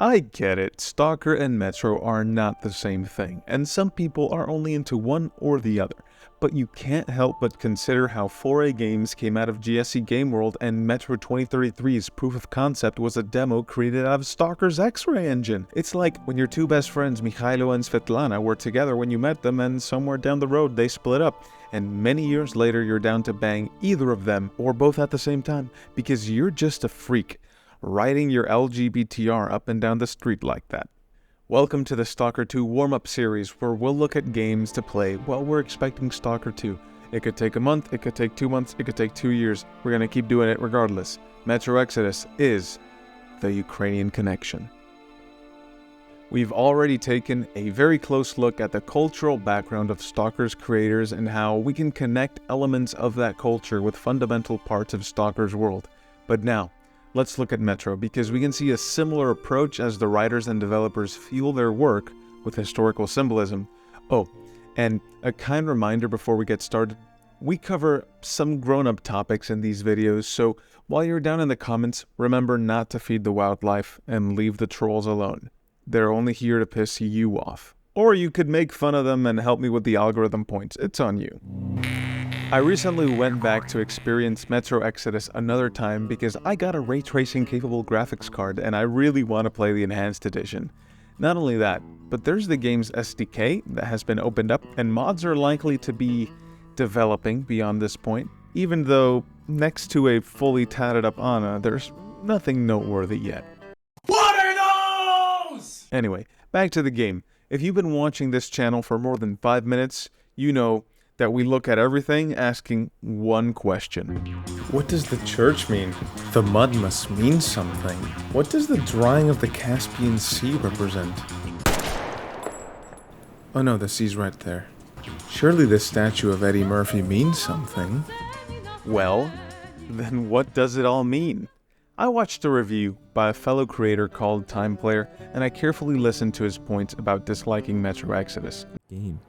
I get it, Stalker and Metro are not the same thing, and some people are only into one or the other. But you can't help but consider how 4A Games came out of GSC Game World and Metro 2033's proof of concept was a demo created out of Stalker's X-Ray engine. It's like when your two best friends, Mikhailo and Svetlana, were together when you met them and somewhere down the road they split up. And many years later you're down to bang either of them or both at the same time because you're just a freak, riding your LGBTR up and down the street like that. Welcome to the Stalker 2 warm-up series where we'll look at games to play while we're expecting Stalker 2. It could take a month, it could take 2 months, it could take 2 years. We're gonna keep doing it regardless. Metro Exodus is the Ukrainian connection. We've already taken a very close look at the cultural background of Stalker's creators and how we can connect elements of that culture with fundamental parts of Stalker's world. But now, let's look at Metro because we can see a similar approach as the writers and developers fuel their work with historical symbolism. Oh, and a kind reminder before we get started, we cover some grown-up topics in these videos, so while you're down in the comments, remember not to feed the wildlife and leave the trolls alone. They're only here to piss you off. Or you could make fun of them and help me with the algorithm points. It's on you. I recently went back to experience Metro Exodus another time because I got a ray tracing capable graphics card and I really want to play the enhanced edition. Not only that, but there's the game's SDK that has been opened up and mods are likely to be developing beyond this point, even though next to a fully tatted up Ana, there's nothing noteworthy yet. What are those? Anyway, back to the game. If you've been watching this channel for more than 5 minutes, you know that we look at everything asking one question. What does the church mean? The mud must mean something. What does the drying of the Caspian Sea represent? Oh no, the sea's right there. Surely this statue of Eddie Murphy means something. Well, then what does it all mean? I watched a review by a fellow creator called Time Player, and I carefully listened to his points about disliking Metro Exodus.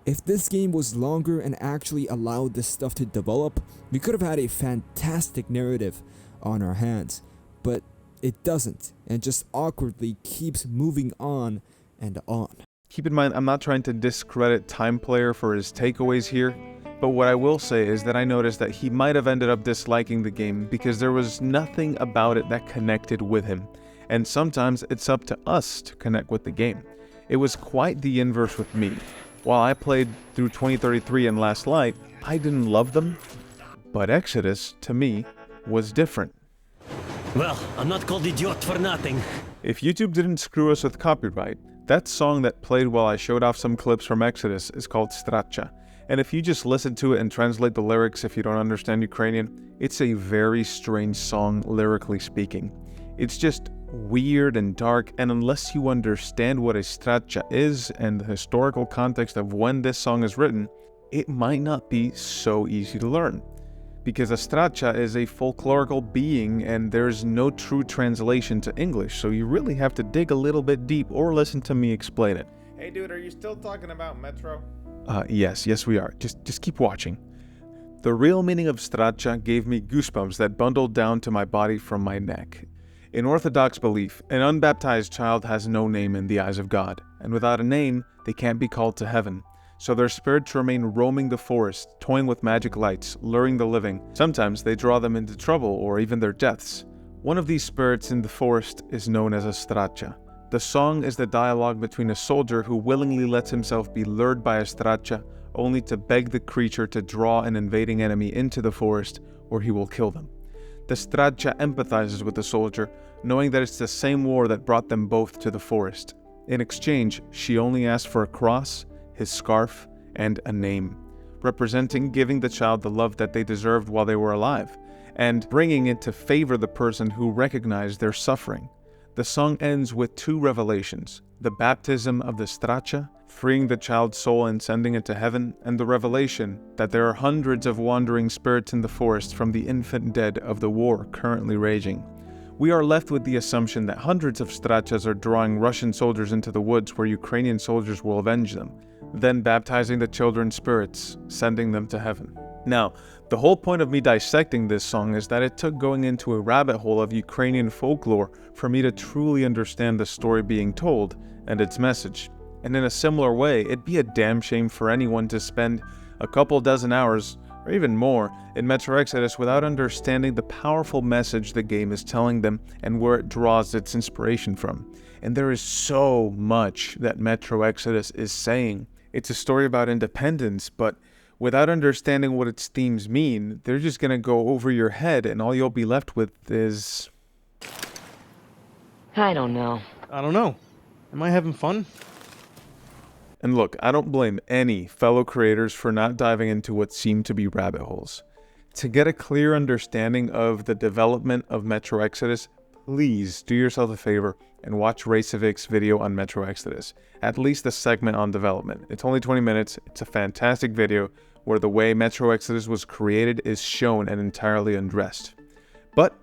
If this game was longer and actually allowed this stuff to develop, we could have had a fantastic narrative on our hands. But it doesn't, and just awkwardly keeps moving on and on. Keep in mind, I'm not trying to discredit Time Player for his takeaways here, but what I will say is that I noticed that he might have ended up disliking the game because there was nothing about it that connected with him. And sometimes it's up to us to connect with the game. It was quite the inverse with me. While I played through 2033 and Last Light, I didn't love them, but Exodus, to me, was different. Well, I'm not called idiot for nothing. If YouTube didn't screw us with copyright, that song that played while I showed off some clips from Exodus is called Straccia. And if you just listen to it and translate the lyrics if you don't understand Ukrainian, it's a very strange song lyrically speaking. It's just weird and dark, and unless you understand what a straccia is and the historical context of when this song is written, it might not be so easy to learn. Because a straccia is a folklorical being and there's no true translation to English, so you really have to dig a little bit deep or listen to me explain it. Hey dude, are you still talking about Metro? Yes we are. Just keep watching. The real meaning of straccia gave me goosebumps that bundled down to my body from my neck. In Orthodox belief, an unbaptized child has no name in the eyes of God, and without a name, they can't be called to heaven. So their spirits remain roaming the forest, toying with magic lights, luring the living. Sometimes they draw them into trouble or even their deaths. One of these spirits in the forest is known as a straccia. The song is the dialogue between a soldier who willingly lets himself be lured by a straccia, only to beg the creature to draw an invading enemy into the forest, or he will kill them. The straccia empathizes with the soldier, knowing that it's the same war that brought them both to the forest. In exchange, she only asks for a cross, his scarf, and a name, representing giving the child the love that they deserved while they were alive, and bringing it to favor the person who recognized their suffering. The song ends with 2 revelations: the baptism of the straccia, freeing the child's soul and sending it to heaven, and the revelation that there are hundreds of wandering spirits in the forest from the infant dead of the war currently raging. We are left with the assumption that hundreds of straccias are drawing Russian soldiers into the woods where Ukrainian soldiers will avenge them, then baptizing the children's spirits, sending them to heaven. Now, The whole point of me dissecting this song is that it took going into a rabbit hole of Ukrainian folklore for me to truly understand the story being told and its message. And in a similar way, it'd be a damn shame for anyone to spend a couple dozen hours, or even more, in Metro Exodus without understanding the powerful message the game is telling them and where it draws its inspiration from. And there is so much that Metro Exodus is saying. It's a story about independence, but without understanding what its themes mean, they're just gonna go over your head and all you'll be left with is... I don't know. I don't know. Am I having fun? And look, I don't blame any fellow creators for not diving into what seem to be rabbit holes. To get a clear understanding of the development of Metro Exodus, please do yourself a favor and watch Racevic's video on Metro Exodus, at least the segment on development. It's only 20 minutes, it's a fantastic video where the way Metro Exodus was created is shown and entirely undressed. But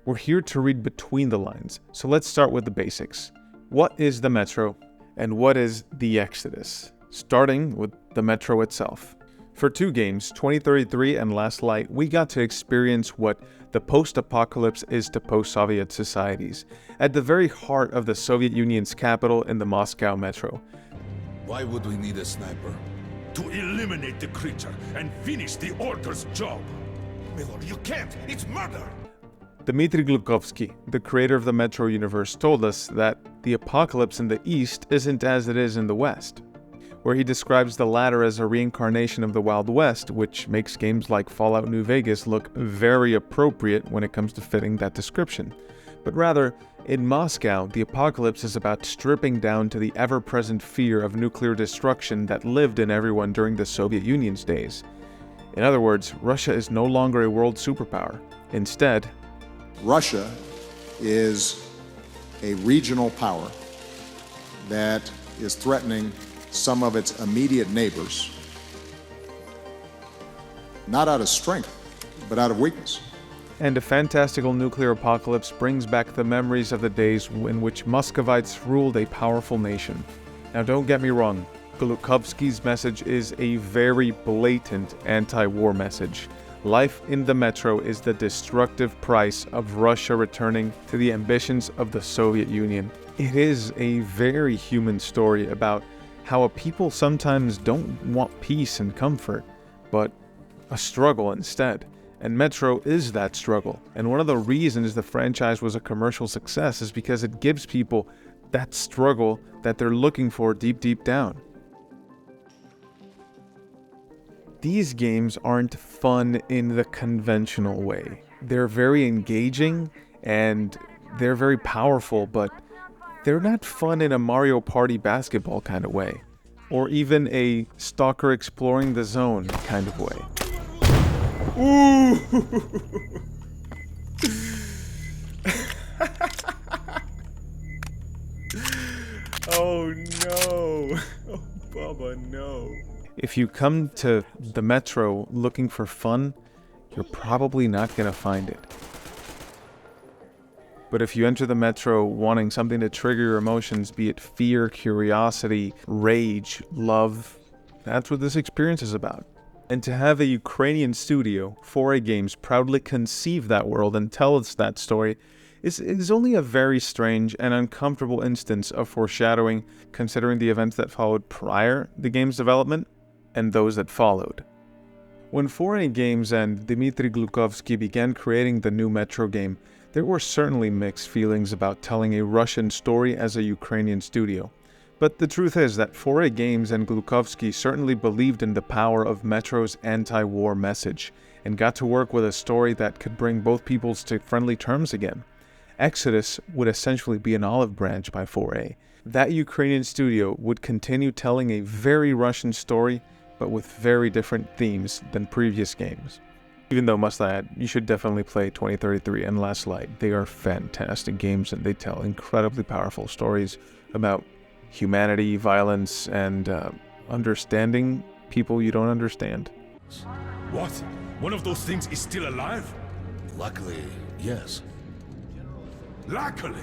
we're here to read between the lines, so let's start with the basics. What is the Metro, and what is the Exodus? Starting with the Metro itself. For 2 games, 2033 and Last Light, we got to experience what the post-apocalypse is to post-Soviet societies, at the very heart of the Soviet Union's capital in the Moscow Metro. Why would we need a sniper? To eliminate the creature and finish the Order's job. Milord, you can't! It's murder! Dmitry Glukovsky, the creator of the Metro universe, told us that the apocalypse in the East isn't as it is in the West, where he describes the latter as a reincarnation of the Wild West, which makes games like Fallout New Vegas look very appropriate when it comes to fitting that description. But rather, in Moscow, the apocalypse is about stripping down to the ever-present fear of nuclear destruction that lived in everyone during the Soviet Union's days. In other words, Russia is no longer a world superpower. Instead, Russia is a regional power that is threatening some of its immediate neighbors, not out of strength, but out of weakness. And a fantastical nuclear apocalypse brings back the memories of the days in which Muscovites ruled a powerful nation. Now don't get me wrong, Glukovsky's message is a very blatant anti-war message. Life in the Metro is the destructive price of Russia returning to the ambitions of the Soviet Union. It is a very human story about how a people sometimes don't want peace and comfort, but a struggle instead. And Metro is that struggle. And one of the reasons the franchise was a commercial success is because it gives people that struggle that they're looking for deep down. These games aren't fun in the conventional way. They're very engaging and they're very powerful, but they're not fun in a Mario Party basketball kind of way, or even a stalker exploring the zone kind of way. Ooh! Oh no! Oh, Bubba, no. If you come to the Metro looking for fun, you're probably not gonna find it. But if you enter the Metro wanting something to trigger your emotions, be it fear, curiosity, rage, love, that's what this experience is about. And to have a Ukrainian studio, 4A Games, proudly conceive that world and tell us that story is only a very strange and uncomfortable instance of foreshadowing, considering the events that followed prior the game's development and those that followed. When 4A Games and Dmitry Glukovsky began creating the new Metro game, there were certainly mixed feelings about telling a Russian story as a Ukrainian studio. But the truth is that 4A Games and Glukovsky certainly believed in the power of Metro's anti-war message, and got to work with a story that could bring both peoples to friendly terms again. Exodus would essentially be an olive branch by 4A. That Ukrainian studio would continue telling a very Russian story, but with very different themes than previous games. Even though, must I add, you should definitely play 2033 and Last Light. They are fantastic games and they tell incredibly powerful stories about humanity, violence, and understanding people you don't understand. What? One of those things is still alive? Luckily, yes. Luckily!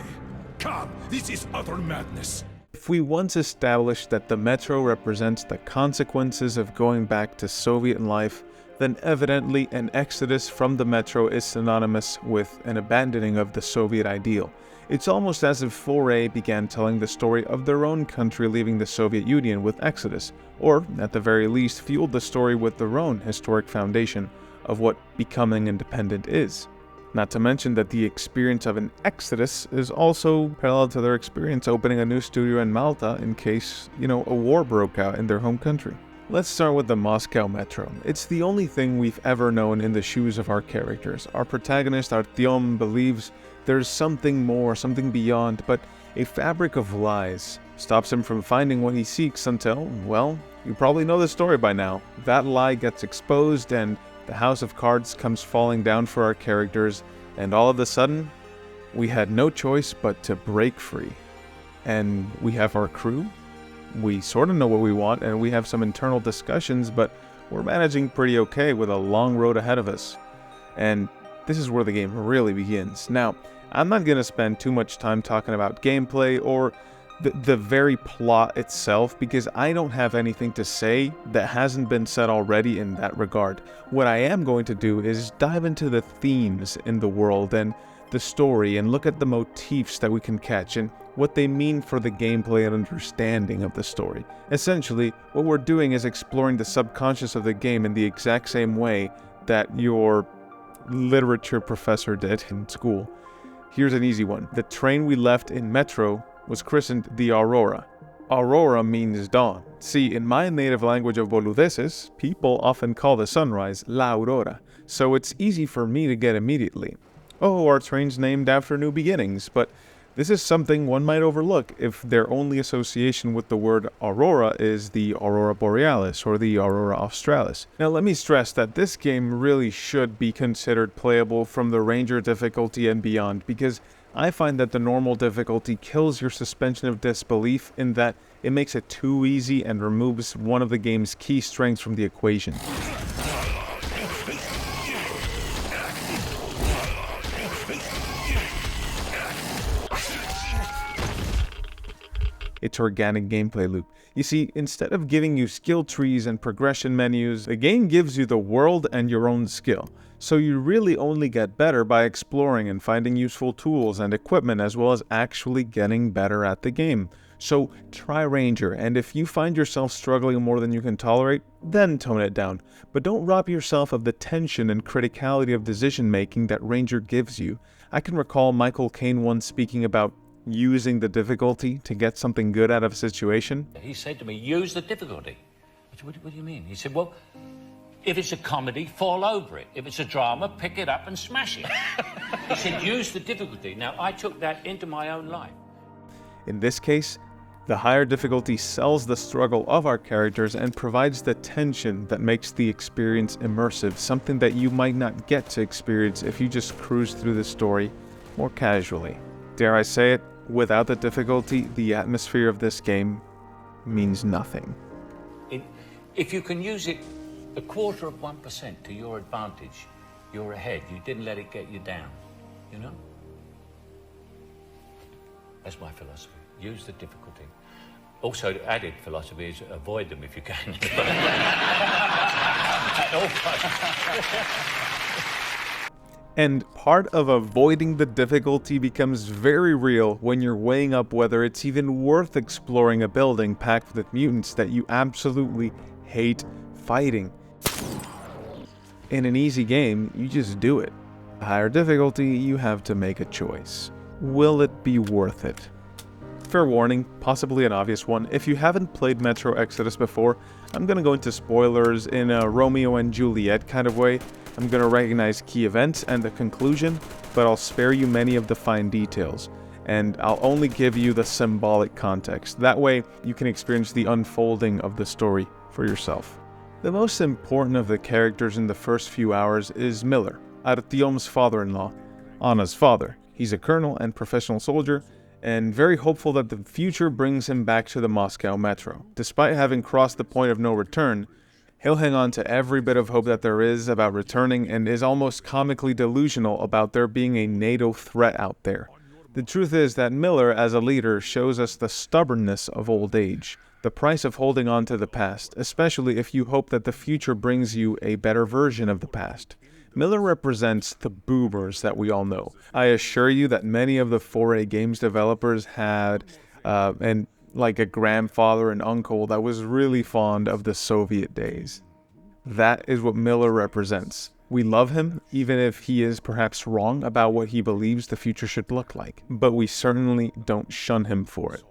Come, this is utter madness. If we once established that the Metro represents the consequences of going back to Soviet life, then evidently an exodus from the metro is synonymous with an abandoning of the Soviet ideal. It's almost as if 4A began telling the story of their own country leaving the Soviet Union with Exodus, or at the very least fueled the story with their own historic foundation of what becoming independent is. Not to mention that the experience of an exodus is also parallel to their experience opening a new studio in Malta in case, a war broke out in their home country. Let's start with the Moscow Metro. It's the only thing we've ever known in the shoes of our characters. Our protagonist, Artyom, believes there's something more, something beyond, but a fabric of lies stops him from finding what he seeks until, well, you probably know the story by now. That lie gets exposed and the house of cards comes falling down for our characters, and all of a sudden, we had no choice but to break free. And we have our crew. We sort of know what we want, and we have some internal discussions, but we're managing pretty okay with a long road ahead of us. And this is where the game really begins. Now, I'm not going to spend too much time talking about gameplay or the very plot itself, because I don't have anything to say that hasn't been said already in that regard. What I am going to do is dive into the themes in the world and the story and look at the motifs that we can catch and what they mean for the gameplay and understanding of the story. Essentially, what we're doing is exploring the subconscious of the game in the exact same way that your literature professor did in school. Here's an easy one. The train we left in Metro was christened the Aurora. Aurora means dawn. See, in my native language of Boludeses, people often call the sunrise La Aurora, so it's easy for me to get immediately. Oh, our train's named after new beginnings, but this is something one might overlook if their only association with the word Aurora is the Aurora Borealis or the Aurora Australis. Now let me stress that this game really should be considered playable from the Ranger difficulty and beyond, because I find that the normal difficulty kills your suspension of disbelief in that it makes it too easy and removes one of the game's key strengths from the equation. Its organic gameplay loop. You see, instead of giving you skill trees and progression menus, the game gives you the world and your own skill. So you really only get better by exploring and finding useful tools and equipment, as well as actually getting better at the game. So try Ranger, and if you find yourself struggling more than you can tolerate, then tone it down. But don't rob yourself of the tension and criticality of decision making that Ranger gives you. I can recall Michael Caine once speaking about using the difficulty to get something good out of a situation. He said to me, use the difficulty. I said, what do you mean? He said, well, if it's a comedy, fall over it. If it's a drama, pick it up and smash it. He said, use the difficulty. Now, I took that into my own life. In this case, the higher difficulty sells the struggle of our characters and provides the tension that makes the experience immersive, something that you might not get to experience if you just cruise through the story more casually. Dare I say it, without the difficulty, the atmosphere of this game means nothing. If you can use it 0.25% to your advantage, you're ahead. You didn't let it get you down, you know? That's my philosophy. Use the difficulty. Also, the added philosophy is avoid them if you can. And part of avoiding the difficulty becomes very real when you're weighing up whether it's even worth exploring a building packed with mutants that you absolutely hate fighting. In an easy game, you just do it. A higher difficulty, you have to make a choice. Will it be worth it? Fair warning, possibly an obvious one, if you haven't played Metro Exodus before, I'm gonna go into spoilers in a Romeo and Juliet kind of way. I'm gonna recognize key events and the conclusion, but I'll spare you many of the fine details, and I'll only give you the symbolic context. That way, you can experience the unfolding of the story for yourself. The most important of the characters in the first few hours is Miller, Artyom's father-in-law, Anna's father. He's a colonel and professional soldier, and very hopeful that the future brings him back to the Moscow Metro. Despite having crossed the point of no return, he'll hang on to every bit of hope that there is about returning and is almost comically delusional about there being a NATO threat out there. The truth is that Miller, as a leader, shows us the stubbornness of old age, the price of holding on to the past, especially if you hope that the future brings you a better version of the past. Miller represents the boomers that we all know. I assure you that many of the 4A games developers had like a grandfather and uncle that was really fond of the Soviet days. That is what Miller represents. We love him, even if he is perhaps wrong about what he believes the future should look like, but we certainly don't shun him for it.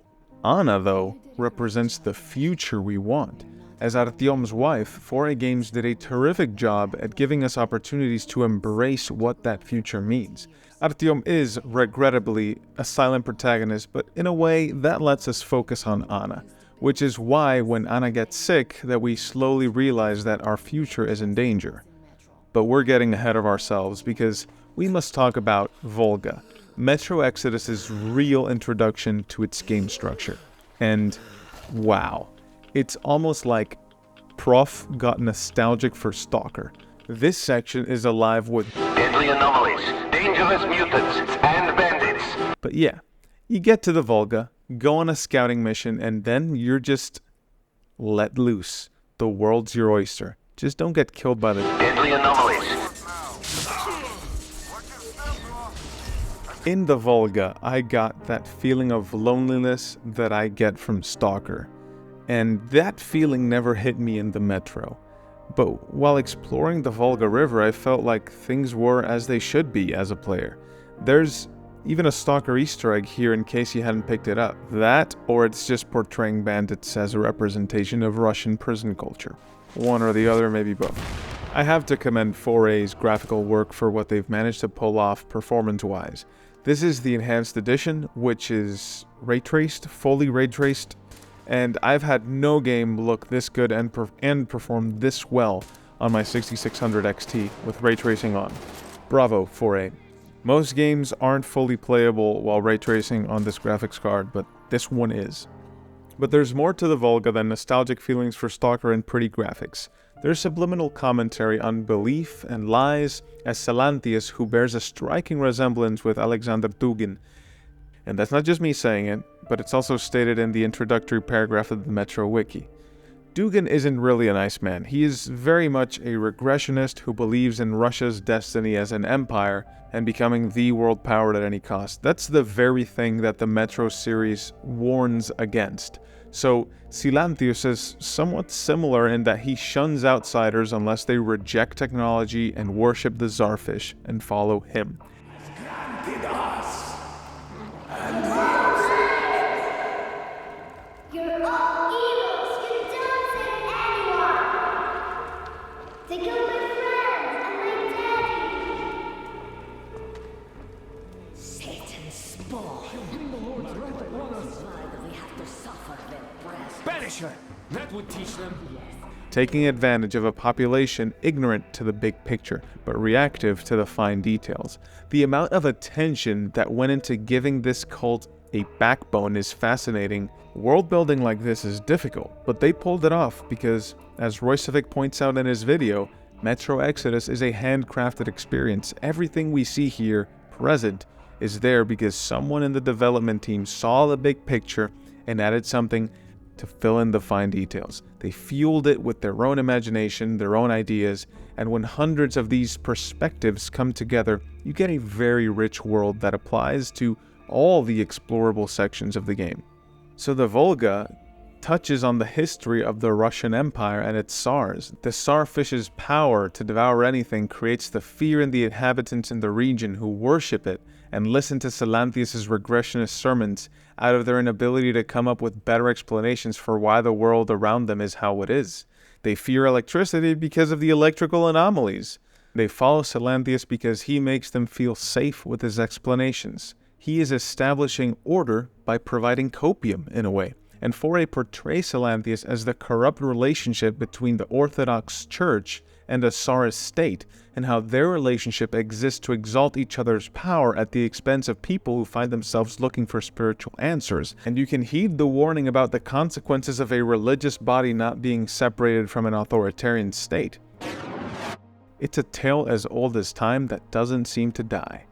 Anna, though, represents the future we want. As Artyom's wife, 4A Games did a terrific job at giving us opportunities to embrace what that future means. Artyom is, regrettably, a silent protagonist, but in a way that lets us focus on Anna, which is why when Anna gets sick that we slowly realize that our future is in danger. But we're getting ahead of ourselves because we must talk about Volga, Metro Exodus's real introduction to its game structure. And wow, it's almost like Prof got nostalgic for Stalker. This section is alive with deadly anomalies, dangerous mutants, and bandits. But yeah, you get to the Volga, go on a scouting mission, and then you're just let loose. The world's your oyster. Just don't get killed by the deadly anomalies. In the Volga, I got that feeling of loneliness that I get from Stalker. And that feeling never hit me in the Metro. But while exploring the Volga River, I felt like things were as they should be as a player. There's even a Stalker Easter egg here in case you hadn't picked it up. That, or it's just portraying bandits as a representation of Russian prison culture. One or the other, maybe both. I have to commend 4A's graphical work for what they've managed to pull off performance-wise. This is the Enhanced Edition, which is ray-traced, fully ray-traced, and I've had no game look this good and perform this well on my 6600 XT with ray tracing on. Bravo, 4A. Most games aren't fully playable while ray tracing on this graphics card, but this one is. But there's more to the Volga than nostalgic feelings for Stalker and pretty graphics. There's subliminal commentary on belief and lies, as Salantius, who bears a striking resemblance with Alexander Dugin. And that's not just me saying it, but it's also stated in the introductory paragraph of the Metro Wiki. Dugin isn't really a nice man. He is very much a regressionist who believes in Russia's destiny as an empire and becoming the world power at any cost. That's the very thing that the Metro series warns against. So Silantius is somewhat similar in that he shuns outsiders unless they reject technology and worship the Czarfish and follow him. You're all evils. You don't save anyone. They killed my friends and my daddy. Satan's spawn. We have to suffer their breath. Banish her! That would teach them. Taking advantage of a population ignorant to the big picture, but reactive to the fine details. The amount of attention that went into giving this cult a backbone is fascinating. World building like this is difficult, but they pulled it off because, as Roycevic points out in his video, Metro Exodus is a handcrafted experience. Everything we see here, present, is there because someone in the development team saw the big picture and added something to fill in the fine details. They fueled it with their own imagination, their own ideas, and when hundreds of these perspectives come together, you get a very rich world that applies to all the explorable sections of the game. So the Volga touches on the history of the Russian Empire and its Tsars. The Tsarfish's power to devour anything creates the fear in the inhabitants in the region who worship it and listen to Salantius' regressionist sermons out of their inability to come up with better explanations for why the world around them is how it is. They fear electricity because of the electrical anomalies. They follow Salantius because he makes them feel safe with his explanations. He is establishing order by providing copium, in a way. And 4A portrays Salantius as the corrupt relationship between the Orthodox Church and a Tsarist state, and how their relationship exists to exalt each other's power at the expense of people who find themselves looking for spiritual answers. And you can heed the warning about the consequences of a religious body not being separated from an authoritarian state. It's a tale as old as time that doesn't seem to die.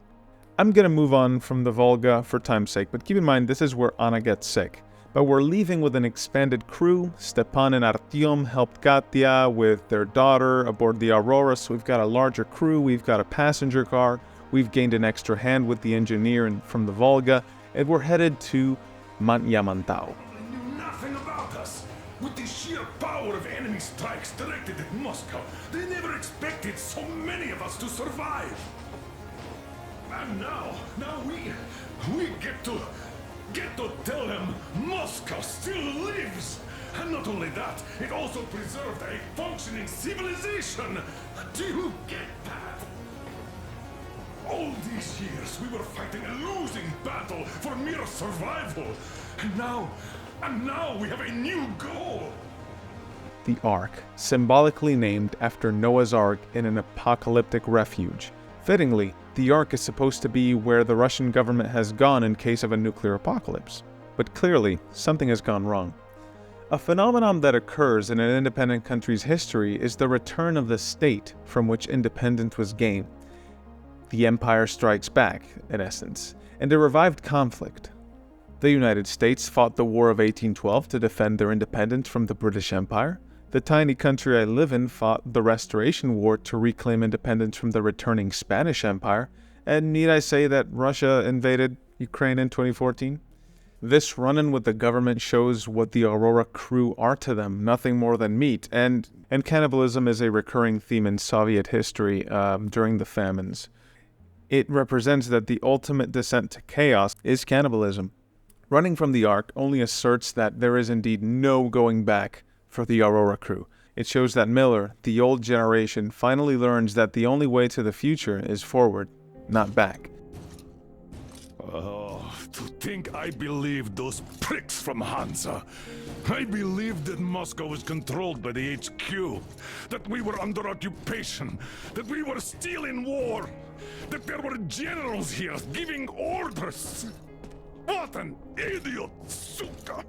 I'm gonna move on from the Volga for time's sake, but keep in mind this is where Anna gets sick. But we're leaving with an expanded crew. Stepan and Artyom helped Katya with their daughter aboard the Aurora, so we've got a larger crew, we've got a passenger car, we've gained an extra hand with the engineer from the Volga, and we're headed to Mantau. They knew nothing about us. With the sheer power of enemy strikes directed at Moscow, they never expected so many of us to survive. And now we get to tell them Moscow still lives. And not only that, it also preserved a functioning civilization. Do you get that? All these years we were fighting a losing battle for mere survival. And now we have a new goal. The Ark, symbolically named after Noah's Ark in an apocalyptic refuge. Fittingly, the Ark is supposed to be where the Russian government has gone in case of a nuclear apocalypse. But clearly, something has gone wrong. A phenomenon that occurs in an independent country's history is the return of the state from which independence was gained. The empire strikes back, in essence, and a revived conflict. The United States fought the War of 1812 to defend their independence from the British Empire. The tiny country I live in fought the Restoration War to reclaim independence from the returning Spanish Empire. And need I say that Russia invaded Ukraine in 2014? This run-in with the government shows what the Aurora crew are to them, nothing more than meat, and cannibalism is a recurring theme in Soviet history during the famines. It represents that the ultimate descent to chaos is cannibalism. Running from the Ark only asserts that there is indeed no going back for the Aurora crew. It shows that Miller, the old generation, finally learns that the only way to the future is forward, not back. Oh, to think I believed those pricks from Hansa. I believed that Moscow was controlled by the HQ, that we were under occupation, that we were still in war, that there were generals here giving orders. What an idiot, suka!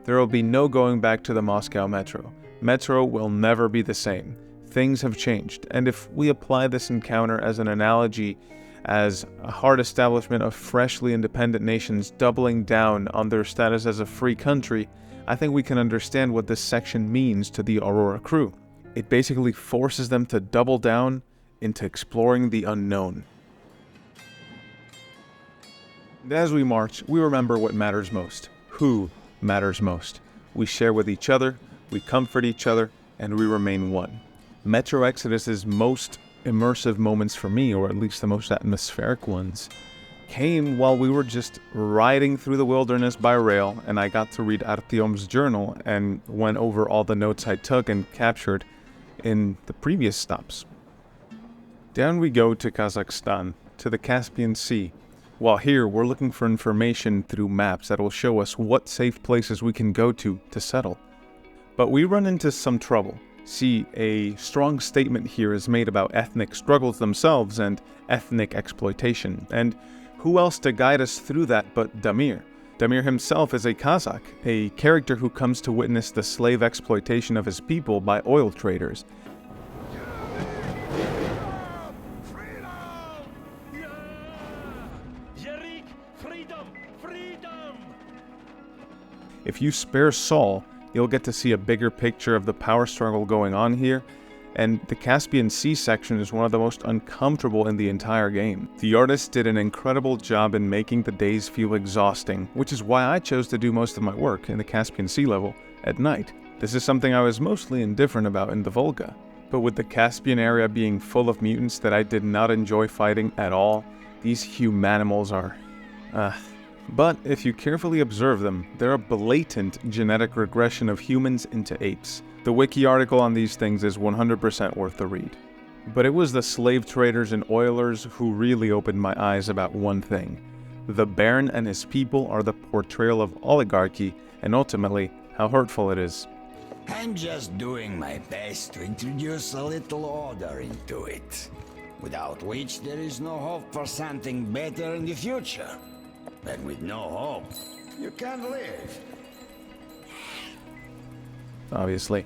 There will be no going back to the Moscow Metro. Metro will never be the same. Things have changed, and if we apply this encounter as an analogy, as a hard establishment of freshly independent nations doubling down on their status as a free country, I think we can understand what this section means to the Aurora crew. It basically forces them to double down into exploring the unknown. And as we march, we remember what matters most. Who matters most. We share with each other, we comfort each other, and we remain one. Metro Exodus's most immersive moments for me, or at least the most atmospheric ones, came while we were just riding through the wilderness by rail, and I got to read Artyom's journal and went over all the notes I took and captured in the previous stops. Down we go to Kazakhstan, to the Caspian Sea. While here, we're looking for information through maps that will show us what safe places we can go to settle. But we run into some trouble. See, a strong statement here is made about ethnic struggles themselves and ethnic exploitation. And who else to guide us through that but Damir? Damir himself is a Kazakh, a character who comes to witness the slave exploitation of his people by oil traders. If you spare Saul, you'll get to see a bigger picture of the power struggle going on here, and the Caspian Sea section is one of the most uncomfortable in the entire game. The artist did an incredible job in making the days feel exhausting, which is why I chose to do most of my work in the Caspian Sea level at night. This is something I was mostly indifferent about in the Volga. But with the Caspian area being full of mutants that I did not enjoy fighting at all, these humanimals are... But if you carefully observe them, they're a blatant genetic regression of humans into apes. The wiki article on these things is 100% worth the read. But it was the slave traders and oilers who really opened my eyes about one thing. The Baron and his people are the portrayal of oligarchy, and ultimately, how hurtful it is. I'm just doing my best to introduce a little order into it, without which there is no hope for something better in the future. And with no hope, you can't live. Obviously.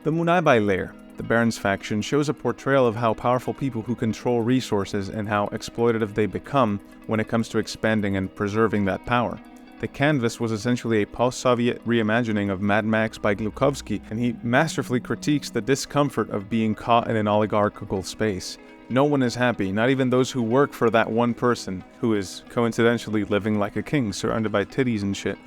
The Munaibai layer, the Barons faction, shows a portrayal of how powerful people who control resources and how exploitative they become when it comes to expanding and preserving that power. The canvas was essentially a post-Soviet reimagining of Mad Max by Glukhovsky, and he masterfully critiques the discomfort of being caught in an oligarchical space. No one is happy, not even those who work for that one person, who is coincidentally living like a king, surrounded by titties and shit.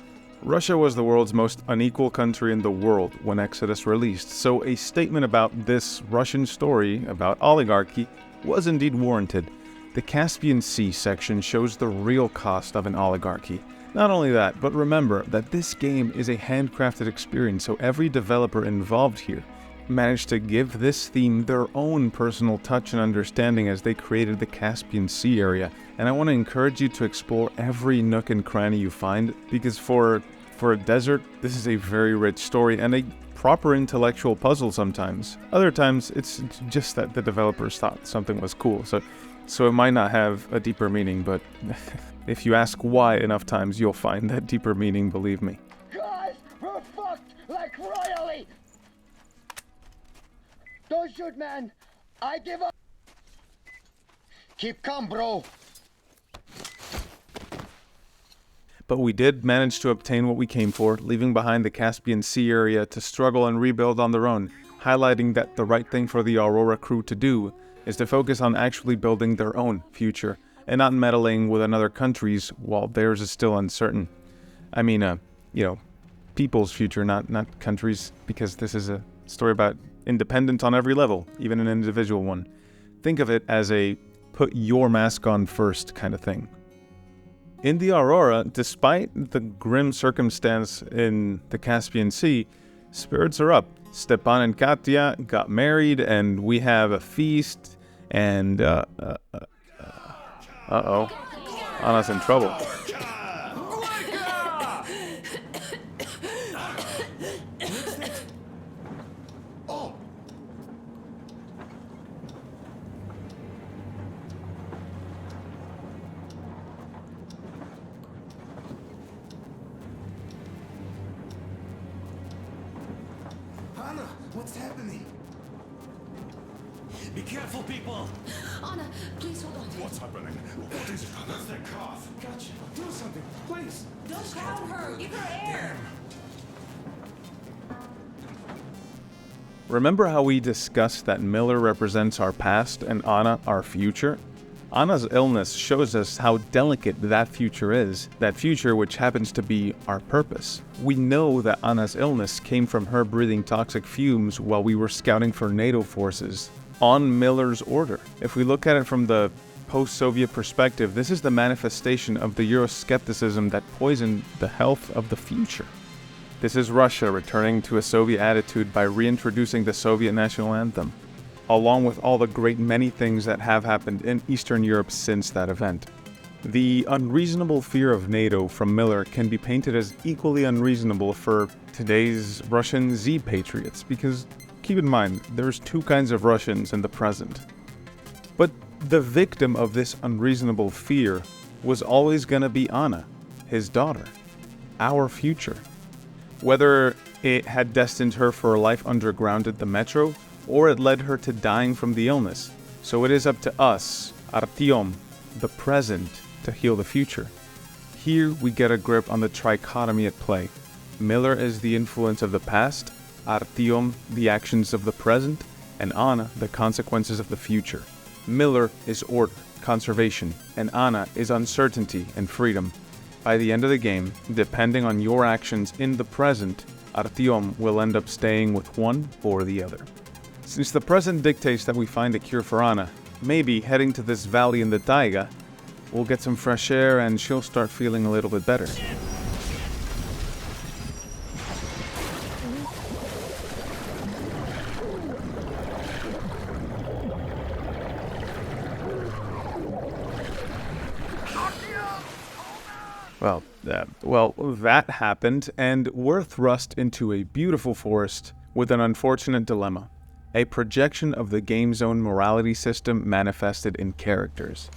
Russia was the world's most unequal country in the world when Exodus released, so a statement about this Russian story about oligarchy was indeed warranted. The Caspian Sea section shows the real cost of an oligarchy. Not only that, but remember that this game is a handcrafted experience, so every developer involved here managed to give this theme their own personal touch and understanding as they created the Caspian Sea area. And I want to encourage you to explore every nook and cranny you find, because for a desert, this is a very rich story and a proper intellectual puzzle sometimes. Other times, it's just that the developers thought something was cool, so it might not have a deeper meaning, but if you ask why enough times, you'll find that deeper meaning, believe me. Guys, we're fucked like royally! Don't shoot, man! I give up! Keep calm, bro! But we did manage to obtain what we came for, leaving behind the Caspian Sea area to struggle and rebuild on their own, highlighting that the right thing for the Aurora crew to do is to focus on actually building their own future, and not meddling with another country's while theirs is still uncertain. I mean, people's future, not countries', because this is a story about independence on every level, even an individual one. Think of it as a put your mask on first kind of thing. In the Aurora, despite the grim circumstance in the Caspian Sea, spirits are up. Stepan and Katya got married, and we have a feast, and uh-oh. Anna's in trouble. Anna, what's happening? Be careful, people! Anna, please hold on. What's happening? What is it? That's their cough. Gotcha. Do something, please. Don't crowd her. Give her air. Remember how we discussed that Miller represents our past and Anna our future? Anna's illness shows us how delicate that future is, that future which happens to be our purpose. We know that Anna's illness came from her breathing toxic fumes while we were scouting for NATO forces, on Miller's order. If we look at it from the post-Soviet perspective, this is the manifestation of the Euroscepticism that poisoned the health of the future. This is Russia returning to a Soviet attitude by reintroducing the Soviet national anthem, along with all the great many things that have happened in Eastern Europe since that event. The unreasonable fear of NATO from Miller can be painted as equally unreasonable for today's Russian Z-patriots, because keep in mind, there's two kinds of Russians in the present. But the victim of this unreasonable fear was always gonna be Anna, his daughter, our future. Whether it had destined her for a life underground at the metro, or it led her to dying from the illness. So it is up to us, Artyom, the present, to heal the future. Here we get a grip on the trichotomy at play. Miller is the influence of the past, Artyom the actions of the present, and Anna the consequences of the future. Miller is order, conservation, and Anna is uncertainty and freedom. By the end of the game, depending on your actions in the present, Artyom will end up staying with one or the other. Since the present dictates that we find a cure for Anna, maybe heading to this valley in the taiga, we'll get some fresh air and she'll start feeling a little bit better. Well, that happened, and we're thrust into a beautiful forest with an unfortunate dilemma. A projection of the game's own morality system manifested in characters.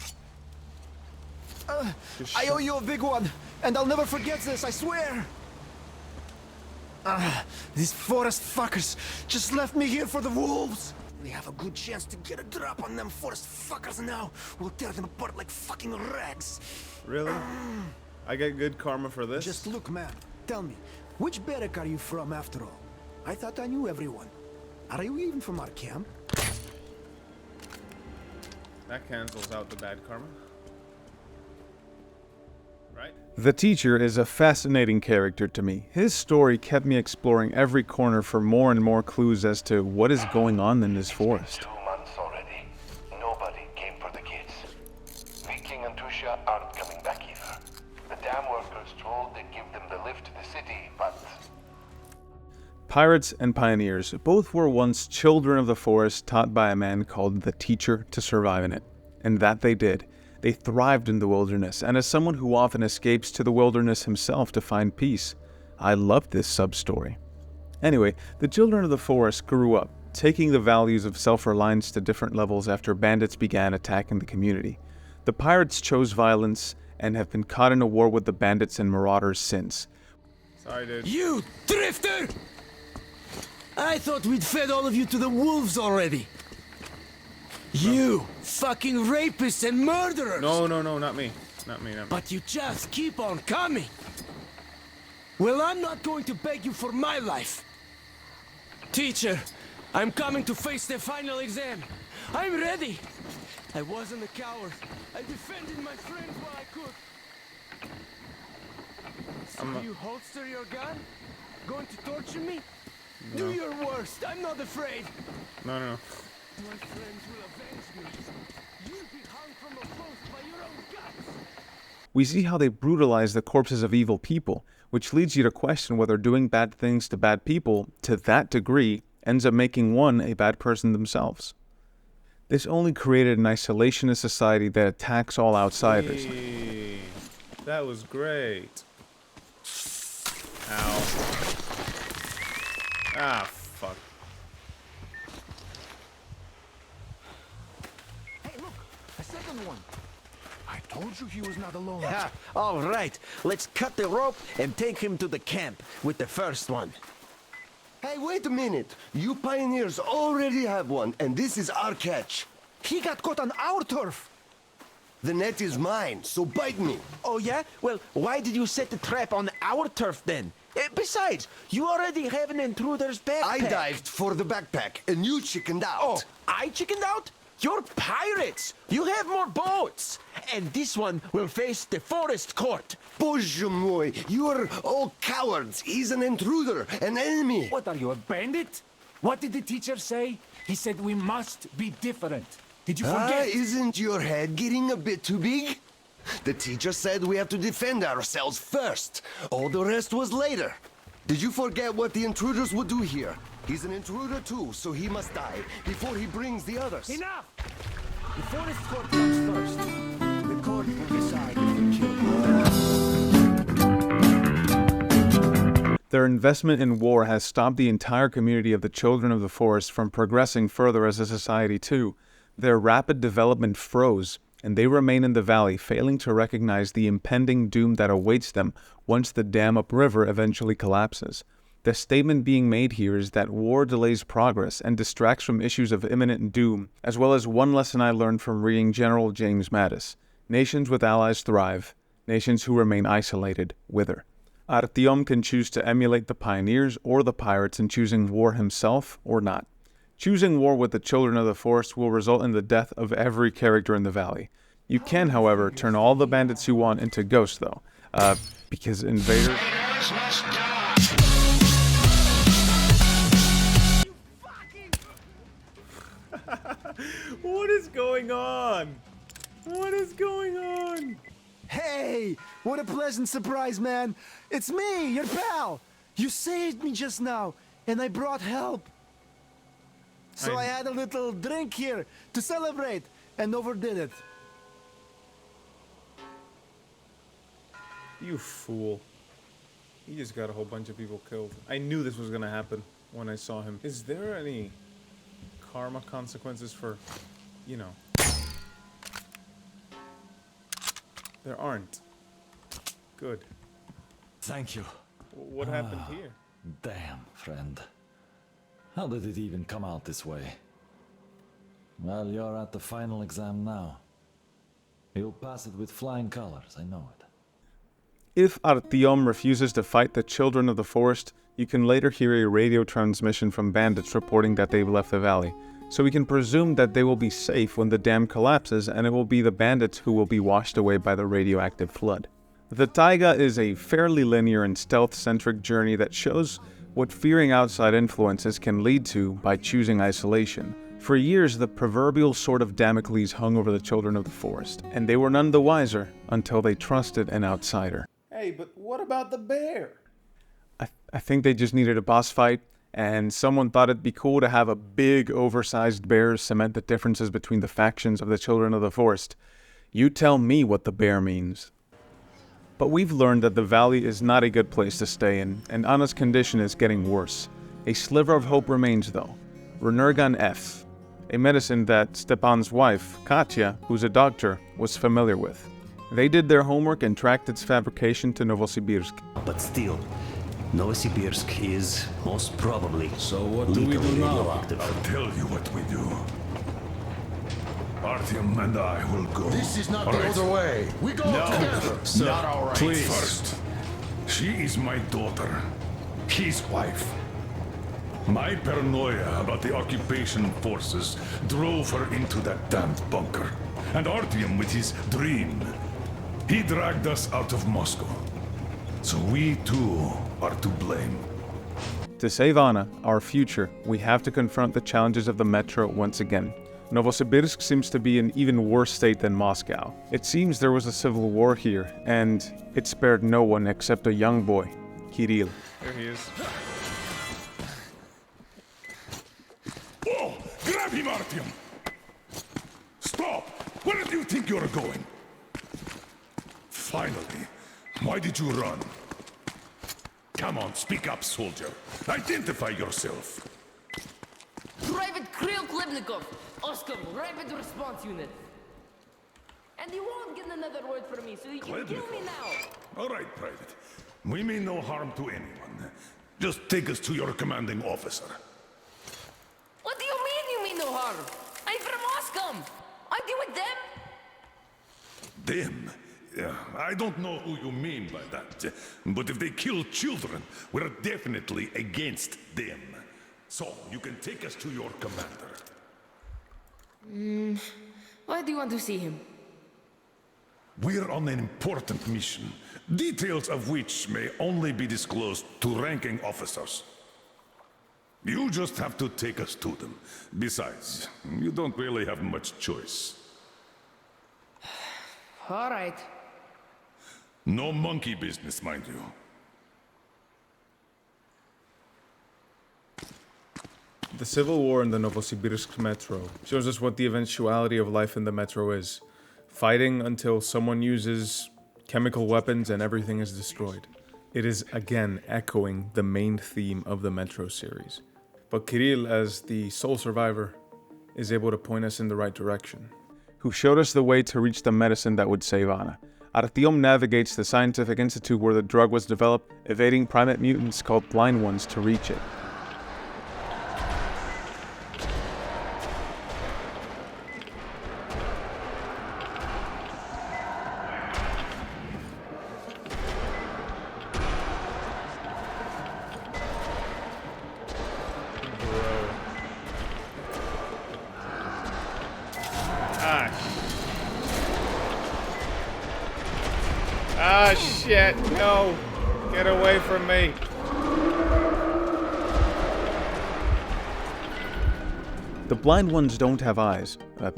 I owe you a big one, and I'll never forget this, I swear! These forest fuckers just left me here for the wolves. We have a good chance to get a drop on them forest fuckers now. We'll tear them apart like fucking rags. Really? I get good karma for this? Just look, man. Tell me, which barrack are you from after all? I thought I knew everyone. Are you even from our camp? That cancels out the bad karma. Right? The teacher is a fascinating character to me. His story kept me exploring every corner for more and more clues as to what is going on in this forest. 2 months already. Nobody came for the kids. Viking and Tusha aren't coming back either. The dam workers told they'd give them the lift to the city, but... Pirates and pioneers both were once children of the forest taught by a man called the Teacher to survive in it. And that they did. They thrived in the wilderness, and as someone who often escapes to the wilderness himself to find peace, I loved this sub-story. Anyway, the children of the forest grew up, taking the values of self-reliance to different levels after bandits began attacking the community. The pirates chose violence and have been caught in a war with the bandits and marauders since. Sorry, dude. You drifter! I thought we'd fed all of you to the wolves already. You fucking rapists and murderers! No, not me. Not me. But you just keep on coming. Well, I'm not going to beg you for my life. Teacher, I'm coming to face the final exam. I'm ready. I wasn't a coward. I defended my friends while I could. So you holster your gun? Going to torture me? No. Do your worst. I'm not afraid. No. My friends will avenge me. You'll be hung from a post by your own guts. We see how they brutalize the corpses of evil people, which leads you to question whether doing bad things to bad people to that degree ends up making one a bad person themselves. This only created an isolationist society that attacks all outsiders. Hey, that was great. Ow. Ah, fuck. Hey, look, a second one. I told you he was not alone. Yeah, all right. Let's cut the rope and take him to the camp with the first one. Hey, wait a minute. You pioneers already have one, and this is our catch. He got caught on our turf. The net is mine, so bite me. Oh, yeah? Well, why did you set the trap on our turf then? Besides, you already have an intruder's backpack. I dived for the backpack, and you chickened out. Oh, I chickened out? You're pirates! You have more boats! And this one will face the forest court. Bozhe moi, you're all cowards. He's an intruder, an enemy. What are you, a bandit? What did the teacher say? He said we must be different. Did you forget? Isn't your head getting a bit too big? The teacher said we have to defend ourselves first. All the rest was later. Did you forget what the intruders would do here? He's an intruder too, so he must die before he brings the others. Enough! The forest court comes first. The court will decide if we're killed. Their investment in war has stopped the entire community of the Children of the Forest from progressing further as a society too. Their rapid development froze, and they remain in the valley, failing to recognize the impending doom that awaits them once the dam upriver eventually collapses. The statement being made here is that war delays progress and distracts from issues of imminent doom, as well as one lesson I learned from reading General James Mattis. Nations with allies thrive. Nations who remain isolated wither. Artyom can choose to emulate the pioneers or the pirates in choosing war himself or not. Choosing war with the Children of the Forest will result in the death of every character in the valley. You can, however, turn all the bandits you want into ghosts, though, because invaders... What is going on? What is going on? Hey, what a pleasant surprise, man. It's me, your pal. You saved me just now, and I brought help. So I had a little drink here to celebrate and overdid it. You fool. He just got a whole bunch of people killed. I knew this was gonna happen when I saw him. Is there any karma consequences for, you know? There aren't. Good. Thank you. What happened here? Damn, friend. How did it even come out this way? Well, you're at the final exam now. You'll pass it with flying colors, I know it. If Artyom refuses to fight the Children of the Forest, you can later hear a radio transmission from bandits reporting that they've left the valley, so we can presume that they will be safe when the dam collapses and it will be the bandits who will be washed away by the radioactive flood. The taiga is a fairly linear and stealth-centric journey that shows what fearing outside influences can lead to by choosing isolation. For years, the proverbial sword of Damocles hung over the Children of the Forest, and they were none the wiser until they trusted an outsider. Hey, but what about the bear? I think they just needed a boss fight, and someone thought it'd be cool to have a big, oversized bear cement the differences between the factions of the Children of the Forest. You tell me what the bear means. But we've learned that the valley is not a good place to stay in, and Anna's condition is getting worse. A sliver of hope remains, though. Renergan F, a medicine that Stepan's wife, Katya, who's a doctor, was familiar with. They did their homework and tracked its fabrication to Novosibirsk. But still, Novosibirsk is most probably so what do we do now? radioactive. I'll tell you what we do. Artyom and I will go. This is not All the right? other way. We go together. Sir, Not all right. please. First, she is my daughter, his wife. My paranoia about the occupation forces drove her into that damned bunker. And Artyom with his dream. He dragged us out of Moscow. So we too are to blame. To save Anna, our future, we have to confront the challenges of the metro once again. Novosibirsk seems to be in even worse state than Moscow. It seems there was a civil war here, and it spared no one except a young boy, Kirill. There he is. Whoa! Grab him, Artyom! Stop! Where do you think you're going? Finally, why did you run? Come on, speak up, soldier. Identify yourself. Private Kirill Klebnikov, Oscar, Rapid Response Unit. And you won't get another word from me, so you can kill me now. All right, Private. We mean no harm to anyone. Just take us to your commanding officer. What do you mean you mean no harm? I'm from Moscow. Aren't you with them? Them? Yeah, I don't know who you mean by that. But if they kill children, we're definitely against them. So, you can take us to your commander. Why do you want to see him? We're on an important mission, details of which may only be disclosed to ranking officers. You just have to take us to them. Besides, you don't really have much choice. All right. No monkey business, mind you. The civil war in the Novosibirsk metro shows us what the eventuality of life in the metro is. Fighting until someone uses chemical weapons and everything is destroyed. It is again echoing the main theme of the Metro series. But Kirill, as the sole survivor, is able to point us in the right direction. Who showed us the way to reach the medicine that would save Anna. Artyom navigates the scientific institute where the drug was developed, evading primate mutants called Blind Ones to reach it. Ah, shit, no. Get away from me. The Blind Ones don't have eyes,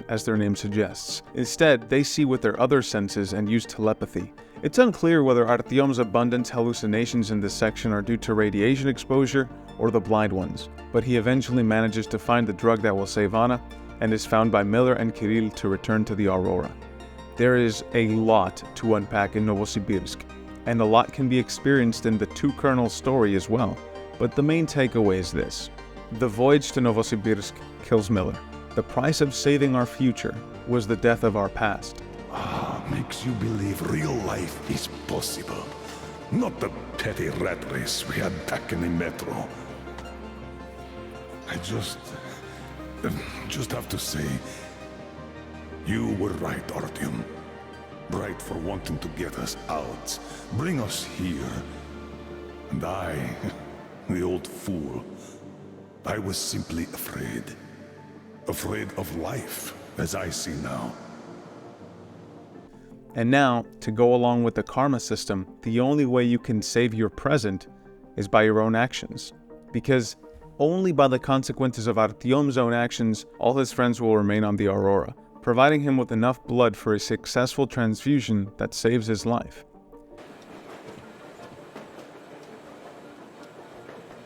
as their name suggests. Instead, they see with their other senses and use telepathy. It's unclear whether Artyom's abundant hallucinations in this section are due to radiation exposure or the Blind Ones, but he eventually manages to find the drug that will save Anna, and is found by Miller and Kirill to return to the Aurora. There is a lot to unpack in Novosibirsk, and a lot can be experienced in the Two Colonels story as well, but the main takeaway is this. The voyage to Novosibirsk kills Miller. The price of saving our future was the death of our past. Makes you believe real life is possible. Not the petty rat race we had back in the metro. I just have to say, you were right, Artyom. Right for wanting to get us out, bring us here. And I, the old fool, I was simply afraid. Afraid of life, as I see now. And now, to go along with the karma system, the only way you can save your present is by your own actions. Because only by the consequences of Artyom's own actions, all his friends will remain on the Aurora, providing him with enough blood for a successful transfusion that saves his life.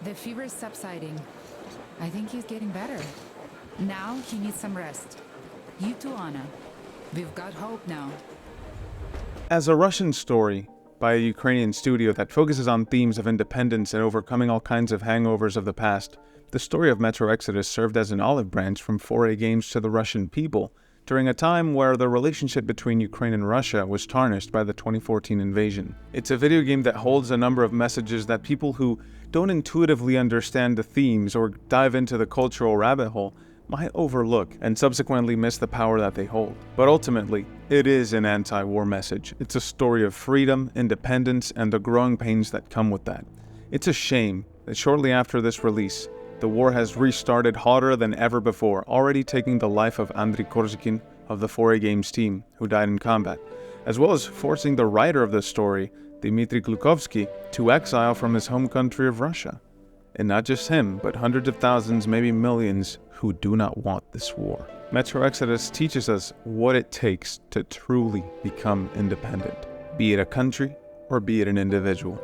The fever is subsiding. I think he's getting better. Now he needs some rest. You too, Anna. We've got hope now. As a Russian story by a Ukrainian studio that focuses on themes of independence and overcoming all kinds of hangovers of the past, the story of Metro Exodus served as an olive branch from 4A Games to the Russian people during a time where the relationship between Ukraine and Russia was tarnished by the 2014 invasion. It's a video game that holds a number of messages that people who don't intuitively understand the themes or dive into the cultural rabbit hole might overlook and subsequently miss the power that they hold. But ultimately, it is an anti-war message. It's a story of freedom, independence, and the growing pains that come with that. It's a shame that shortly after this release, the war has restarted hotter than ever before, already taking the life of Andriy Korzikin of the 4A Games team, who died in combat, as well as forcing the writer of the story, Dmitry Glukovsky, to exile from his home country of Russia. And not just him, but hundreds of thousands, maybe millions, who do not want this war. Metro Exodus teaches us what it takes to truly become independent, be it a country or be it an individual.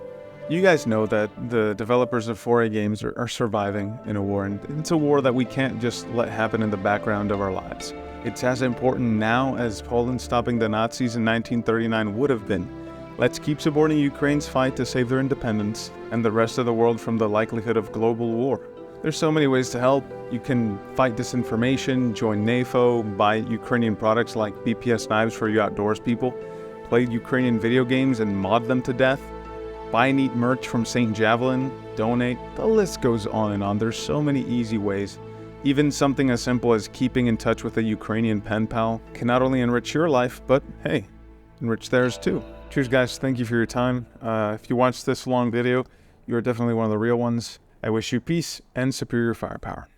You guys know that the developers of 4A Games are surviving in a war, and it's a war that we can't just let happen in the background of our lives. It's as important now as Poland stopping the Nazis in 1939 would have been. Let's keep supporting Ukraine's fight to save their independence and the rest of the world from the likelihood of global war. There's so many ways to help. You can fight disinformation, join NAFO, buy Ukrainian products like BPS knives for you outdoors people, play Ukrainian video games and mod them to death, buy neat merch from St. Javelin, donate. The list goes on and on. There's so many easy ways. Even something as simple as keeping in touch with a Ukrainian pen pal can not only enrich your life, but hey, enrich theirs too. Cheers guys, thank you for your time. If you watched this long video, you're definitely one of the real ones. I wish you peace and superior firepower.